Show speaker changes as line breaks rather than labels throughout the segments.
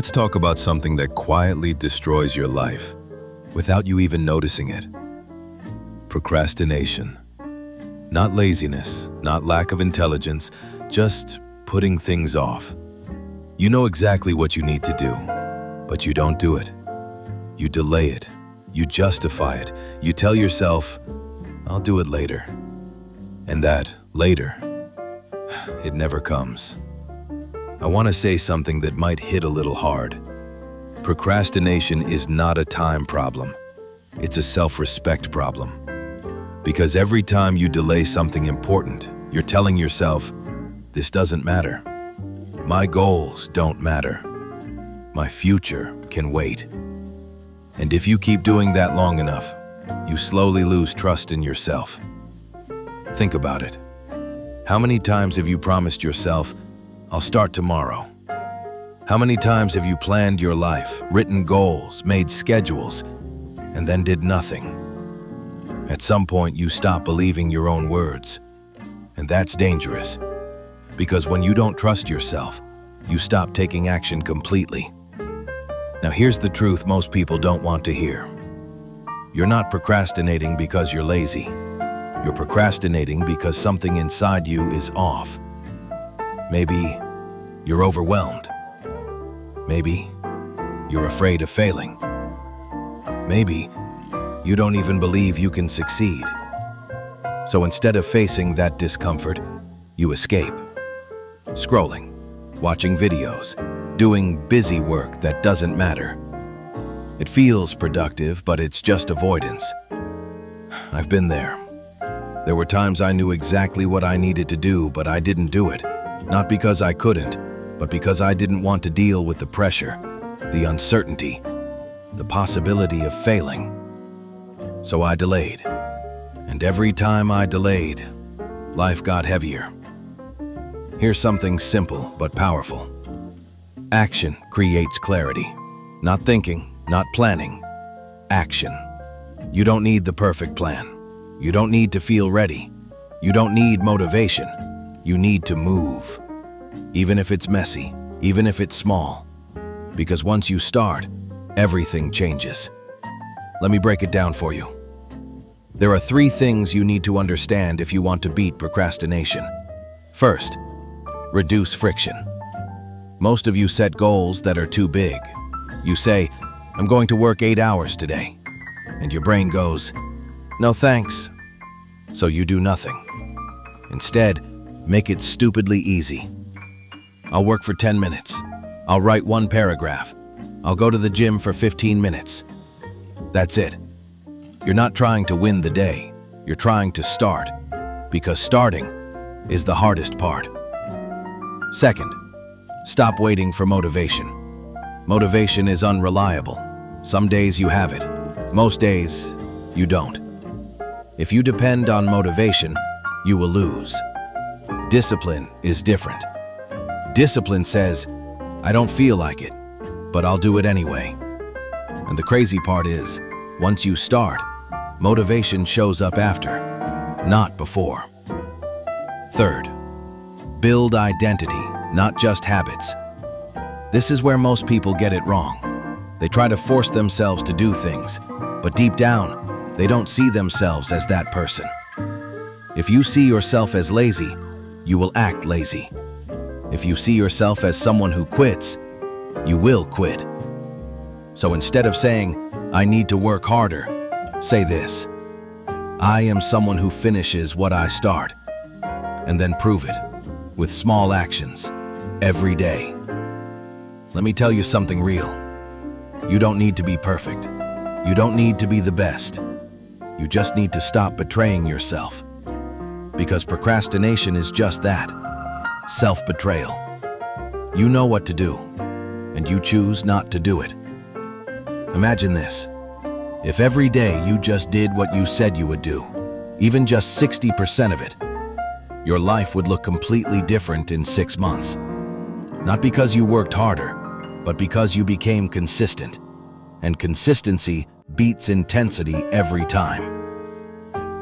Let's talk about something that quietly destroys your life without you even noticing it. Procrastination. Not laziness, not lack of intelligence, just putting things off. You know exactly what you need to do, but you don't do it. You delay it. You justify it. You tell yourself, I'll do it later. And that later, it never comes. I want to say something that might hit a little hard. Procrastination is not a time problem. It's a self-respect problem. Because every time you delay something important, you're telling yourself, this doesn't matter. My goals don't matter. My future can wait. And if you keep doing that long enough, you slowly lose trust in yourself. Think about it. How many times have you promised yourself, I'll start tomorrow? How many times have you planned your life, written goals, made schedules, and then did nothing? At some point, you stop believing your own words. And that's dangerous. Because when you don't trust yourself, you stop taking action completely. Now here's the truth most people don't want to hear. You're not procrastinating because you're lazy. You're procrastinating because something inside you is off. Maybe you're overwhelmed. Maybe you're afraid of failing. Maybe you don't even believe you can succeed. So instead of facing that discomfort, you escape. Scrolling, watching videos, doing busy work that doesn't matter. It feels productive, but it's just avoidance. I've been there. There were times I knew exactly what I needed to do, but I didn't do it. Not because I couldn't, but because I didn't want to deal with the pressure, the uncertainty, the possibility of failing. So I delayed. And every time I delayed, life got heavier. Here's something simple but powerful. Action creates clarity. Not thinking, not planning. Action. You don't need the perfect plan. You don't need to feel ready. You don't need motivation. You need to move. Even if it's messy, even if it's small. Because once you start, everything changes. Let me break it down for you. There are 3 things you need to understand if you want to beat procrastination. First, reduce friction. Most of you set goals that are too big. You say, I'm going to work 8 hours today. And your brain goes, no thanks. So you do nothing. Instead, make it stupidly easy. I'll work for 10 minutes. I'll write 1 paragraph. I'll go to the gym for 15 minutes. That's it. You're not trying to win the day. You're trying to start. Because starting is the hardest part. Second, stop waiting for motivation. Motivation is unreliable. Some days you have it. Most days, you don't. If you depend on motivation, you will lose. Discipline is different. Discipline says, I don't feel like it, but I'll do it anyway. And the crazy part is, once you start, motivation shows up after, not before. Third, build identity, not just habits. This is where most people get it wrong. They try to force themselves to do things, but deep down, they don't see themselves as that person. If you see yourself as lazy, you will act lazy. If you see yourself as someone who quits, you will quit. So instead of saying, I need to work harder, say this: I am someone who finishes what I start. And then prove it, with small actions, every day. Let me tell you something real. You don't need to be perfect. You don't need to be the best. You just need to stop betraying yourself. Because procrastination is just that, self-betrayal. You know what to do, and you choose not to do it. Imagine this. If every day you just did what you said you would do, even just 60% of it, your life would look completely different in 6 months. Not because you worked harder, but because you became consistent. And consistency beats intensity every time.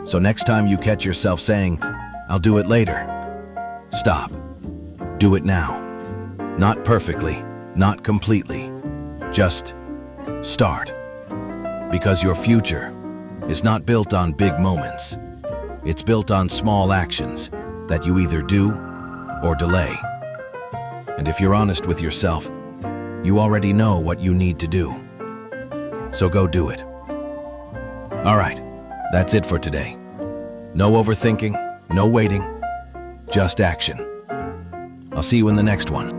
So next time you catch yourself saying, I'll do it later, stop. Do it now. Not perfectly, not completely,
Just start. Because your future is not built on big moments. It's built on small actions that you either do or delay. And if you're honest with yourself, you already know what you need to do. So go do it. All right, that's it for today. No overthinking, no waiting, just action. I'll see you in the next one.